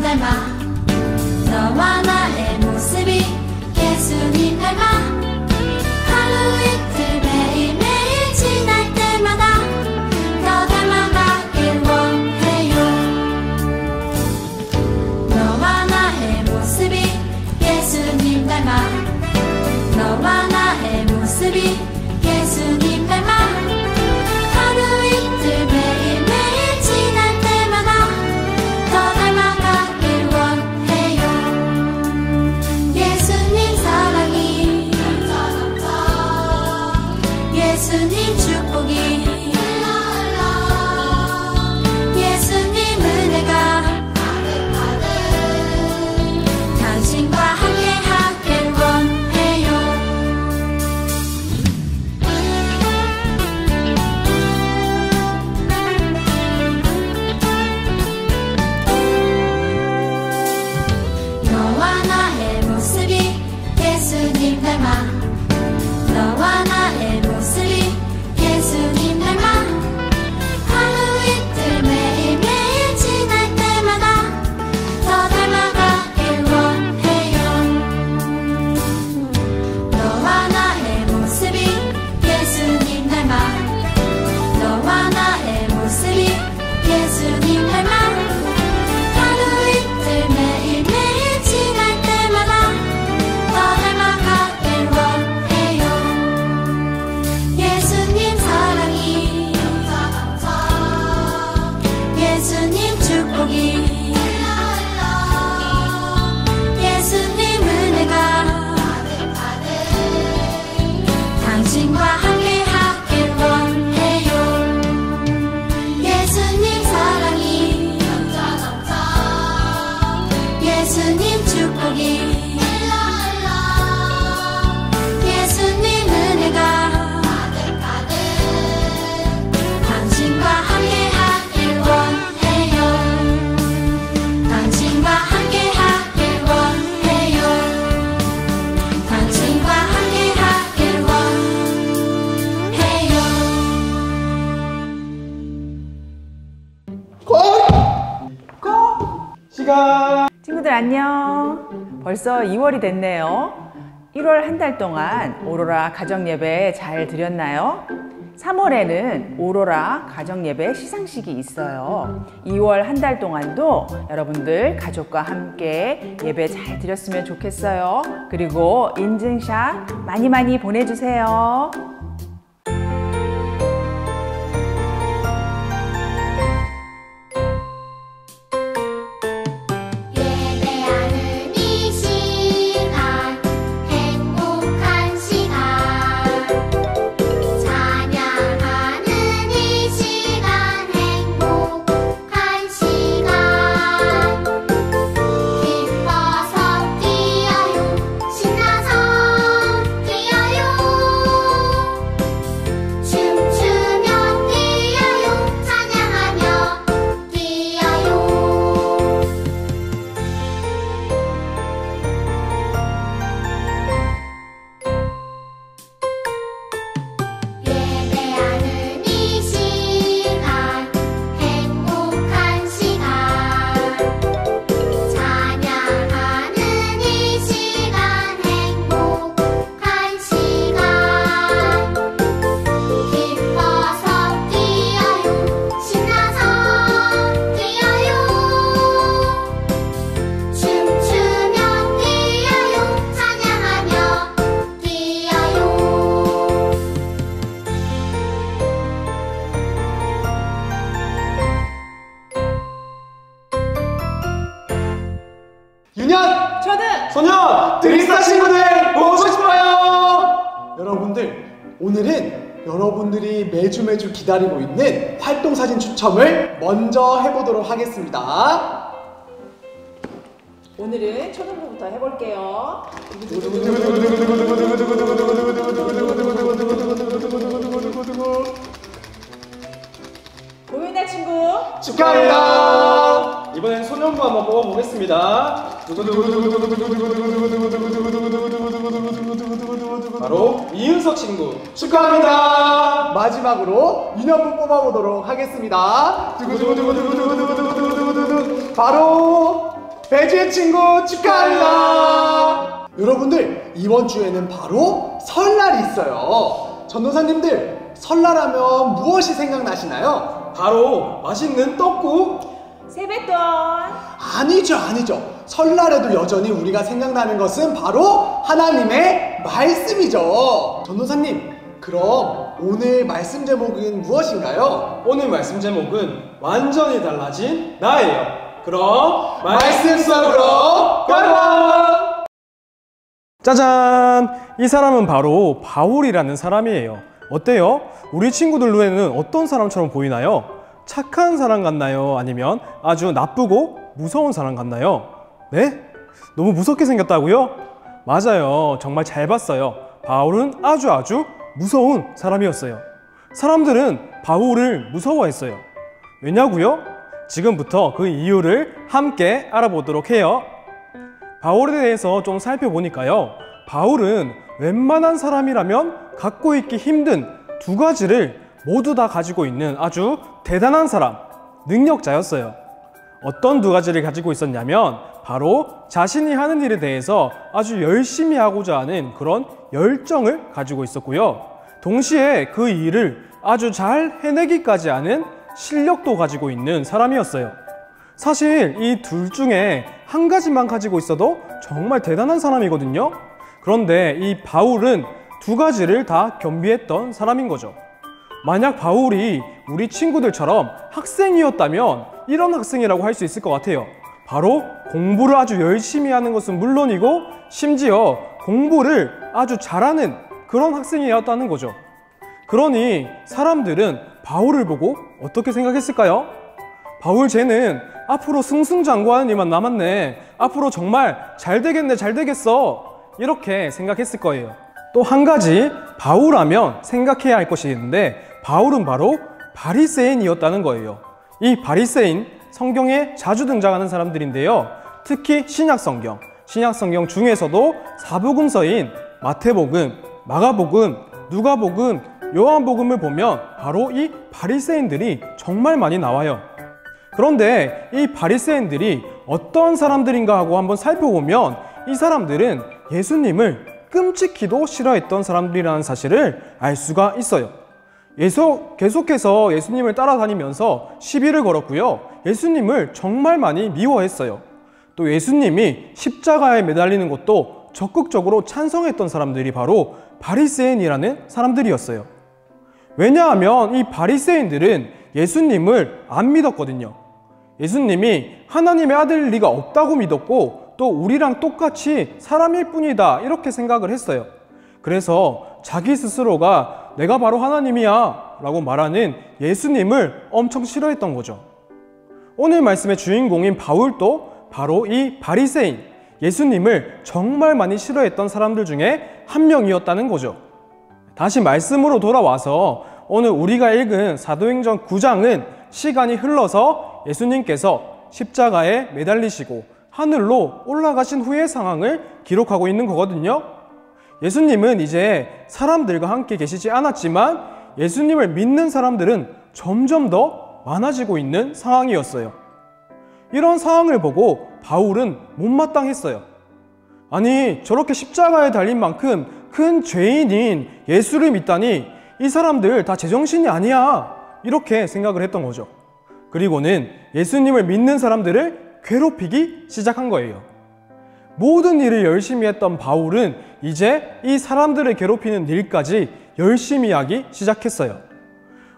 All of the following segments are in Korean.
닮아 너와 나의 모습이 예수님 닮아 하루 이틀 매일매일 지날 때마다 더 닮아가길 원해요. 너와 나의 모습이 예수님 닮아 너와 나의 모습이 예수님 닮아 하루 이틀 매일매일 지날 때마다 더 닮아가길 원해요. 예수님 사랑이 예수님 축복이 예수님 은혜가 당신과 함께 하길 원해요. 너와 나의 모습이 예수님 닮아 너와 나의 모습이 예수님 닮아 하루 이틀 매일매일 지날 때마다 더 닮아가길 원해요. 너와 나의 모습이 예수님 닮아 너와 나의 모습이 예수님 닮아 하루 이틀 매일매일 지날 때마다 더 닮아가길 원해요. 예수님 사랑이 예수님 축복이 예수님 은혜가 당신과 함께 하길 원해요. 예수님 사랑이 예수님 축복이 예수님 은혜가 당신과 함께 하길 원해요. 당신과 함께 하길 원해요. 당신과 함께 하길 원해요. 시간. 친구들 안녕. 벌써 2월이 됐네요. 1월 한 달 동안 오로라 가정예배 잘 드렸나요? 3월에는 오로라 가정예배 시상식이 있어요. 2월 한 달 동안도 여러분들 가족과 함께 예배 잘 드렸으면 좋겠어요. 그리고 인증샷 많이 보내주세요. 예배하는 이 시간 행복한 시간 찬양하는 이 시간 행복한 시간 기뻐서 뛰어요 신나서 뛰어요 춤추며 뛰어요 찬양하며 뛰어요 예배하는 이 시간 행복한 시간 찬양하는 이 시간 행복한 시간 기뻐서 뛰어요 신나서 뛰어요 춤추며 뛰어요 찬양하며 뛰어요 유년, 저는 소년, 드리스타 친구들 보고 싶어요. 여러분들, 오늘은 여러분들이 매주 기다리고 있는 활동 사진 추첨을 먼저 해보도록 하겠습니다. 오늘은 초등부부터 해볼게요. 고민아 친구 축하합니다. 이번엔 소년부 한번 뽑아보겠습니다. 바로 이은석 친구 축하합니다. 마지막으로 인연부 뽑아보도록 하겠습니다. 바로 배지의 친구 축하합니다. 여러분들, 이번 주에는 바로 설날이 있어요. 전도사님들, 설날하면 무엇이 생각나시나요? 바로 맛있는 떡국. 세뱃돈. 아니죠. 설날에도 여전히 우리가 생각나는 것은 바로 하나님의 말씀이죠. 전도사님, 그럼 오늘 말씀 제목은 무엇인가요? 오늘 말씀 제목은 완전히 달라진 나예요. 그럼 말씀 속으로 가라! 짜잔! 이 사람은 바로 바울이라는 사람이에요. 어때요? 우리 친구들 눈에는 어떤 사람처럼 보이나요? 착한 사람 같나요? 아니면 아주 나쁘고 무서운 사람 같나요? 네? 너무 무섭게 생겼다고요? 맞아요. 정말 잘 봤어요. 바울은 아주 무서운 사람이었어요. 사람들은 바울을 무서워했어요. 왜냐고요? 지금부터 그 이유를 함께 알아보도록 해요. 바울에 대해서 좀 살펴보니까요, 바울은 웬만한 사람이라면 갖고 있기 힘든 두 가지를 모두 다 가지고 있는 아주 대단한 사람, 능력자였어요. 어떤 두 가지를 가지고 있었냐면 바로 자신이 하는 일에 대해서 아주 열심히 하고자 하는 그런 열정을 가지고 있었고요. 동시에 그 일을 아주 잘 해내기까지 하는 실력도 가지고 있는 사람이었어요. 사실 이 둘 중에 한 가지만 가지고 있어도 정말 대단한 사람이거든요. 그런데 이 바울은 두 가지를 다 겸비했던 사람인 거죠. 만약 바울이 우리 친구들처럼 학생이었다면 이런 학생이라고 할 수 있을 것 같아요. 바로 공부를 아주 열심히 하는 것은 물론이고 심지어 공부를 아주 잘하는 그런 학생이었다는 거죠. 그러니 사람들은 바울을 보고 어떻게 생각했을까요? 바울 쟤는 앞으로 승승장구하는 일만 남았네. 앞으로 정말 잘 되겠네, 잘 되겠어. 이렇게 생각했을 거예요. 또 한 가지 바울하면 생각해야 할 것이 있는데 바울은 바로 바리새인이었다는 거예요. 이 바리새인, 성경에 자주 등장하는 사람들인데요. 특히 신약성경 중에서도 사복음서인 마태복음, 마가복음, 누가복음, 요한복음을 보면 바로 이 바리새인들이 정말 많이 나와요. 그런데 이 바리새인들이 어떤 사람들인가 하고 한번 살펴보면 이 사람들은 예수님을 끔찍히도 싫어했던 사람들이라는 사실을 알 수가 있어요. 계속해서 예수님을 따라다니면서 시비를 걸었고요. 예수님을 정말 많이 미워했어요. 또 예수님이 십자가에 매달리는 것도 적극적으로 찬성했던 사람들이 바로 바리새인이라는 사람들이었어요. 왜냐하면 이 바리새인들은 예수님을 안 믿었거든요. 예수님이 하나님의 아들일 리가 없다고 믿었고 또 우리랑 똑같이 사람일 뿐이다 이렇게 생각을 했어요. 그래서 자기 스스로가 내가 바로 하나님이야 라고 말하는 예수님을 엄청 싫어했던 거죠. 오늘 말씀의 주인공인 바울도 바로 이 바리새인, 예수님을 정말 많이 싫어했던 사람들 중에 한 명이었다는 거죠. 다시 말씀으로 돌아와서 오늘 우리가 읽은 사도행전 9장은 시간이 흘러서 예수님께서 십자가에 매달리시고 하늘로 올라가신 후의 상황을 기록하고 있는 거거든요. 예수님은 이제 사람들과 함께 계시지 않았지만 예수님을 믿는 사람들은 점점 더 많아지고 있는 상황이었어요. 이런 상황을 보고 바울은 못마땅했어요. 아니, 저렇게 십자가에 달린 만큼 큰 죄인인 예수를 믿다니 이 사람들 다 제정신이 아니야 이렇게 생각을 했던 거죠. 그리고는 예수님을 믿는 사람들을 괴롭히기 시작한 거예요. 모든 일을 열심히 했던 바울은 이제 이 사람들을 괴롭히는 일까지 열심히 하기 시작했어요.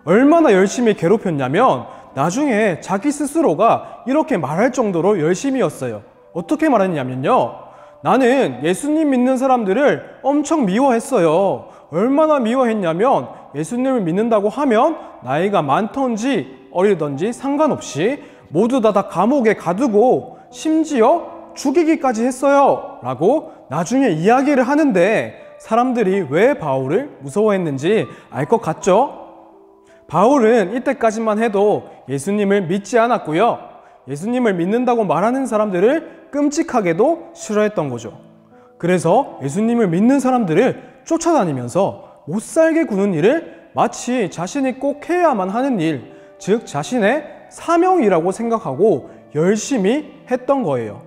얼마나 열심히 괴롭혔냐면 나중에 자기 스스로가 이렇게 말할 정도로 열심히였어요. 어떻게 말했냐면요, 나는 예수님 믿는 사람들을 엄청 미워했어요. 얼마나 미워했냐면 예수님을 믿는다고 하면 나이가 많던지 어리던지 상관없이 모두 다 감옥에 가두고 심지어 죽이기까지 했어요 라고 나중에 이야기를 하는데 사람들이 왜 바울을 무서워했는지 알 것 같죠? 바울은 이때까지만 해도 예수님을 믿지 않았고요. 예수님을 믿는다고 말하는 사람들을 끔찍하게도 싫어했던 거죠. 그래서 예수님을 믿는 사람들을 쫓아다니면서 못살게 구는 일을 마치 자신이 꼭 해야만 하는 일, 즉 자신의 사명이라고 생각하고 열심히 했던 거예요.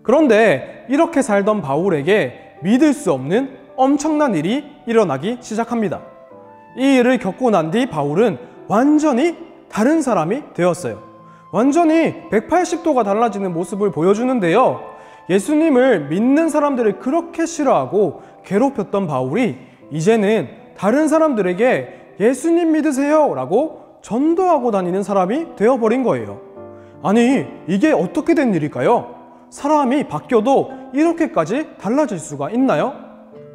그런데 이렇게 살던 바울에게 믿을 수 없는 엄청난 일이 일어나기 시작합니다. 이 일을 겪고 난 뒤 바울은 완전히 다른 사람이 되었어요. 완전히 180도가 달라지는 모습을 보여주는데요. 예수님을 믿는 사람들을 그렇게 싫어하고 괴롭혔던 바울이 이제는 다른 사람들에게 예수님 믿으세요 라고 전도하고 다니는 사람이 되어버린 거예요. 아니, 이게 어떻게 된 일일까요? 사람이 바뀌어도 이렇게까지 달라질 수가 있나요?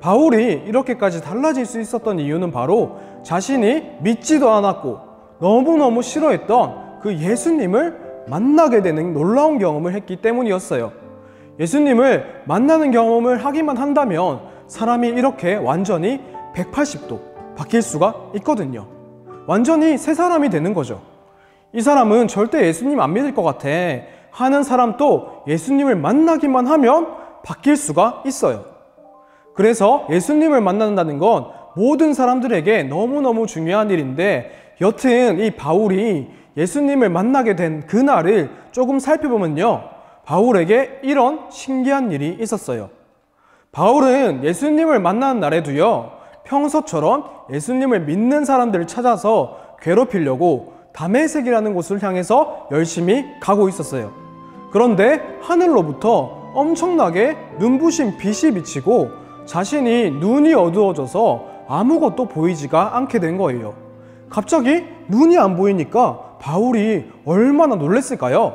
바울이 이렇게까지 달라질 수 있었던 이유는 바로 자신이 믿지도 않았고 너무너무 싫어했던 그 예수님을 만나게 되는 놀라운 경험을 했기 때문이었어요. 예수님을 만나는 경험을 하기만 한다면 사람이 이렇게 완전히 180도 바뀔 수가 있거든요. 완전히 새 사람이 되는 거죠. 이 사람은 절대 예수님 안 믿을 것 같아 하는 사람도 예수님을 만나기만 하면 바뀔 수가 있어요. 그래서 예수님을 만난다는 건 모든 사람들에게 너무너무 중요한 일인데, 여튼 이 바울이 예수님을 만나게 된 그날을 조금 살펴보면요, 바울에게 이런 신기한 일이 있었어요. 바울은 예수님을 만나는 날에도요, 평소처럼 예수님을 믿는 사람들을 찾아서 괴롭히려고 다메섹이라는 곳을 향해서 열심히 가고 있었어요. 그런데 하늘로부터 엄청나게 눈부신 빛이 비치고 자신이 눈이 어두워져서 아무것도 보이지가 않게 된 거예요. 갑자기 눈이 안 보이니까 바울이 얼마나 놀랐을까요?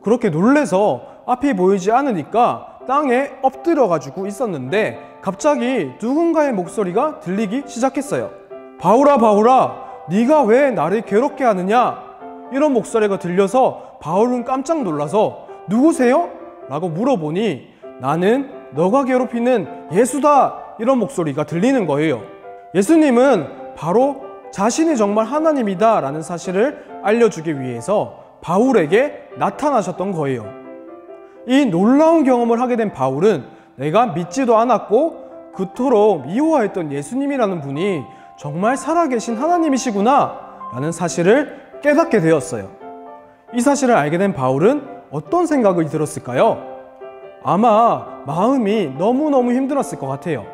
그렇게 놀래서 앞이 보이지 않으니까 땅에 엎드려 가지고 있었는데 갑자기 누군가의 목소리가 들리기 시작했어요. 바울아, 바울아, 네가 왜 나를 괴롭게 하느냐? 이런 목소리가 들려서 바울은 깜짝 놀라서 누구세요? 라고 물어보니 나는 너가 괴롭히는 예수다, 이런 목소리가 들리는 거예요. 예수님은 바로 자신이 정말 하나님이다 라는 사실을 알려주기 위해서 바울에게 나타나셨던 거예요. 이 놀라운 경험을 하게 된 바울은 내가 믿지도 않았고 그토록 미워했던 예수님이라는 분이 정말 살아계신 하나님이시구나 라는 사실을 깨닫게 되었어요. 이 사실을 알게 된 바울은 어떤 생각이 들었을까요? 아마 마음이 너무너무 힘들었을 것 같아요.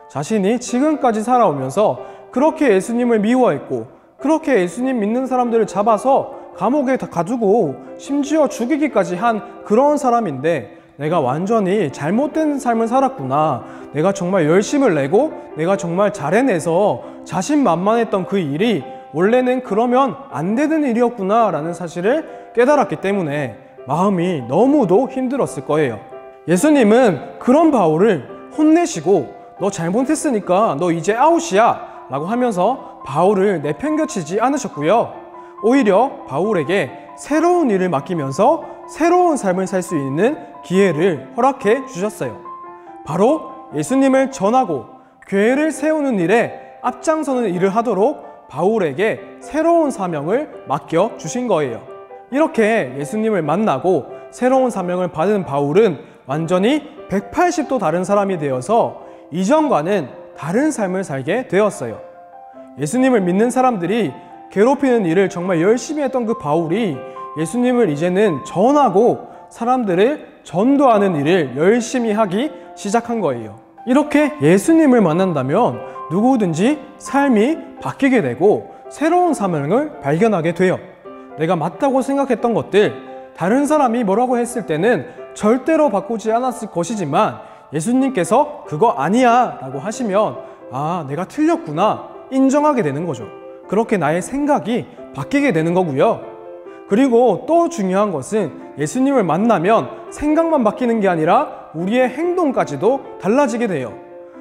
자신이 지금까지 살아오면서 그렇게 예수님을 미워했고 그렇게 예수님 믿는 사람들을 잡아서 감옥에 다 가두고 심지어 죽이기까지 한 그런 사람인데 내가 완전히 잘못된 삶을 살았구나, 내가 정말 열심을 내고 내가 정말 잘 해내서 자신만만했던 그 일이 원래는 그러면 안 되는 일이었구나 라는 사실을 깨달았기 때문에 마음이 너무도 힘들었을 거예요. 예수님은 그런 바울을 혼내시고 너 잘못했으니까 너 이제 아웃이야 라고 하면서 바울을 내팽겨치지 않으셨고요. 오히려 바울에게 새로운 일을 맡기면서 새로운 삶을 살 수 있는 기회를 허락해 주셨어요. 바로 예수님을 전하고 교회를 세우는 일에 앞장서는 일을 하도록 바울에게 새로운 사명을 맡겨 주신 거예요. 이렇게 예수님을 만나고 새로운 사명을 받은 바울은 완전히 180도 다른 사람이 되어서 이전과는 다른 삶을 살게 되었어요. 예수님을 믿는 사람들이 괴롭히는 일을 정말 열심히 했던 그 바울이 예수님을 이제는 전하고 사람들을 전도하는 일을 열심히 하기 시작한 거예요. 이렇게 예수님을 만난다면 누구든지 삶이 바뀌게 되고 새로운 사명을 발견하게 돼요. 내가 맞다고 생각했던 것들, 다른 사람이 뭐라고 했을 때는 절대로 바꾸지 않았을 것이지만 예수님께서 그거 아니야 라고 하시면 아, 내가 틀렸구나 인정하게 되는 거죠. 그렇게 나의 생각이 바뀌게 되는 거고요. 그리고 또 중요한 것은 예수님을 만나면 생각만 바뀌는 게 아니라 우리의 행동까지도 달라지게 돼요.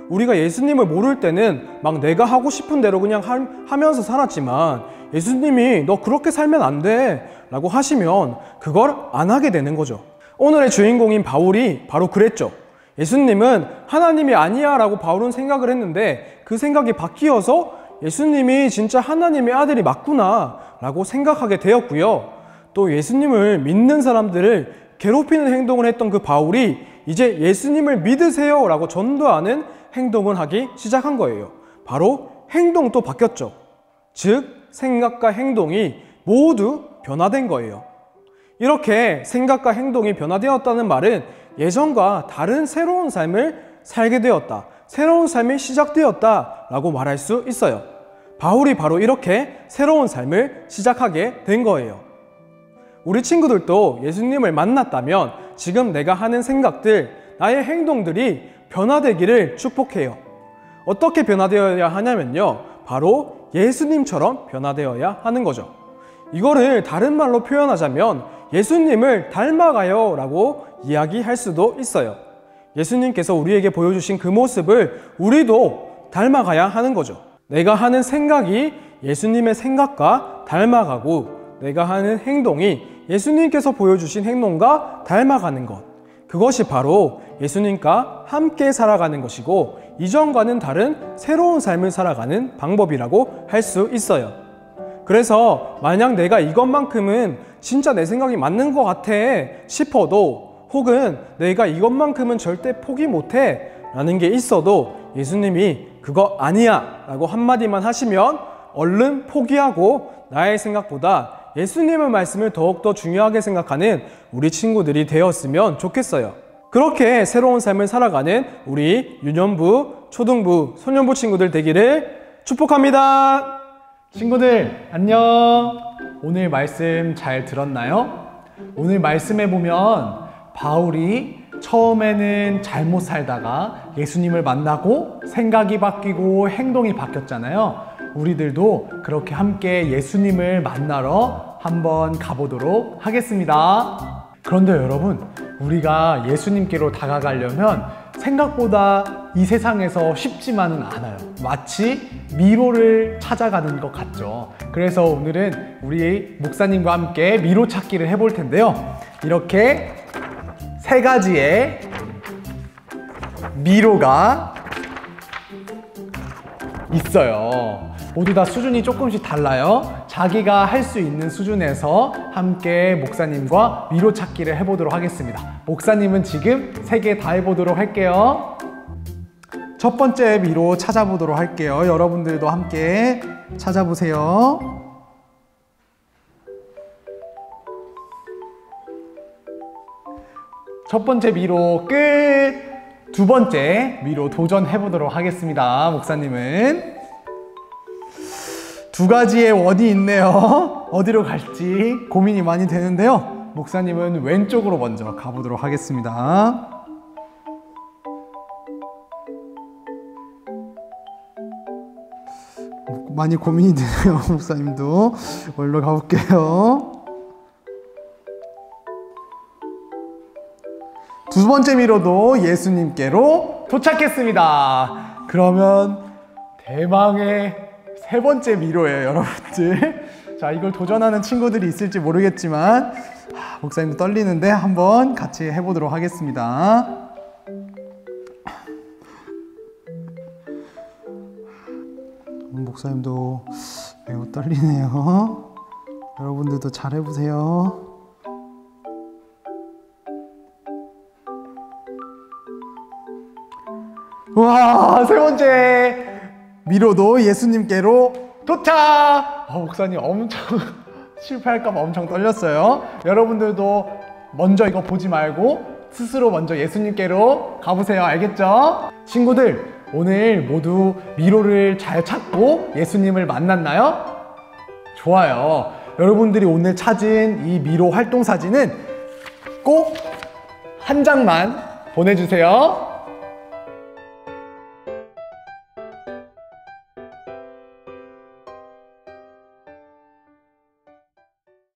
우리가 예수님을 모를 때는 막 내가 하고 싶은 대로 그냥 하면서 살았지만 예수님이 너 그렇게 살면 안 돼 라고 하시면 그걸 안 하게 되는 거죠. 오늘의 주인공인 바울이 바로 그랬죠. 예수님은 하나님이 아니야 라고 바울은 생각을 했는데 그 생각이 바뀌어서 예수님이 진짜 하나님의 아들이 맞구나 라고 생각하게 되었고요. 또 예수님을 믿는 사람들을 괴롭히는 행동을 했던 그 바울이 이제 예수님을 믿으세요 라고 전도하는 행동을 하기 시작한 거예요. 바로 행동도 바뀌었죠. 즉 생각과 행동이 모두 변화된 거예요. 이렇게 생각과 행동이 변화되었다는 말은 예전과 다른 새로운 삶을 살게 되었다. 새로운 삶이 시작되었다 라고 말할 수 있어요. 바울이 바로 이렇게 새로운 삶을 시작하게 된 거예요. 우리 친구들도 예수님을 만났다면 지금 내가 하는 생각들, 나의 행동들이 변화되기를 축복해요. 어떻게 변화되어야 하냐면요, 바로 예수님처럼 변화되어야 하는 거죠. 이거를 다른 말로 표현하자면 예수님을 닮아가요 라고 이야기할 수도 있어요. 예수님께서 우리에게 보여주신 그 모습을 우리도 닮아가야 하는 거죠. 내가 하는 생각이 예수님의 생각과 닮아가고 내가 하는 행동이 예수님께서 보여주신 행동과 닮아가는 것, 그것이 바로 예수님과 함께 살아가는 것이고 이전과는 다른 새로운 삶을 살아가는 방법이라고 할 수 있어요. 그래서 만약 내가 이것만큼은 진짜 내 생각이 맞는 것 같아 싶어도, 혹은 내가 이것만큼은 절대 포기 못해 라는 게 있어도 예수님이 그거 아니야 라고 한마디만 하시면 얼른 포기하고 나의 생각보다 예수님의 말씀을 더욱더 중요하게 생각하는 우리 친구들이 되었으면 좋겠어요. 그렇게 새로운 삶을 살아가는 우리 유년부, 초등부, 소년부 친구들 되기를 축복합니다. 친구들 안녕. 오늘 말씀 잘 들었나요? 오늘 말씀에 보면 바울이 처음에는 잘못 살다가 예수님을 만나고 생각이 바뀌고 행동이 바뀌었잖아요. 우리들도 그렇게 함께 예수님을 만나러 한번 가보도록 하겠습니다. 그런데 여러분, 우리가 예수님께로 다가가려면 생각보다 이 세상에서 쉽지만은 않아요. 마치 미로를 찾아가는 것 같죠. 그래서 오늘은 우리 목사님과 함께 미로 찾기를 해볼 텐데요. 이렇게 3가지의 미로가 있어요. 모두 다 수준이 조금씩 달라요. 자기가 할 수 있는 수준에서 함께 목사님과 미로 찾기를 해보도록 하겠습니다. 목사님은 지금 3개 다 해보도록 할게요. 첫 번째 미로 찾아보도록 할게요. 여러분들도 함께 찾아보세요. 첫 번째 미로 끝! 두 번째 미로 도전해보도록 하겠습니다. 목사님은 2가지의 원이 있네요. 어디로 갈지 고민이 많이 되는데요. 목사님은 왼쪽으로 먼저 가보도록 하겠습니다. 많이 고민이 되네요. 목사님도 원로 가볼게요. 두 번째 미로도 예수님께로 도착했습니다. 그러면 대망의 3번째 미로예요, 여러분들. 자, 이걸 도전하는 친구들이 있을지 모르겠지만 목사님도 떨리는데 한번 같이 해보도록 하겠습니다. 목사님도 매우 떨리네요. 여러분들도 잘 해보세요. 와, 3번째 미로도 예수님께로 도착! 목사님 엄청 실패할까봐 엄청 떨렸어요. 여러분들도 먼저 이거 보지 말고 스스로 먼저 예수님께로 가보세요. 알겠죠? 친구들, 오늘 모두 미로를 잘 찾고 예수님을 만났나요? 좋아요. 여러분들이 오늘 찾은 이 미로 활동 사진은 꼭 한 장만 보내주세요.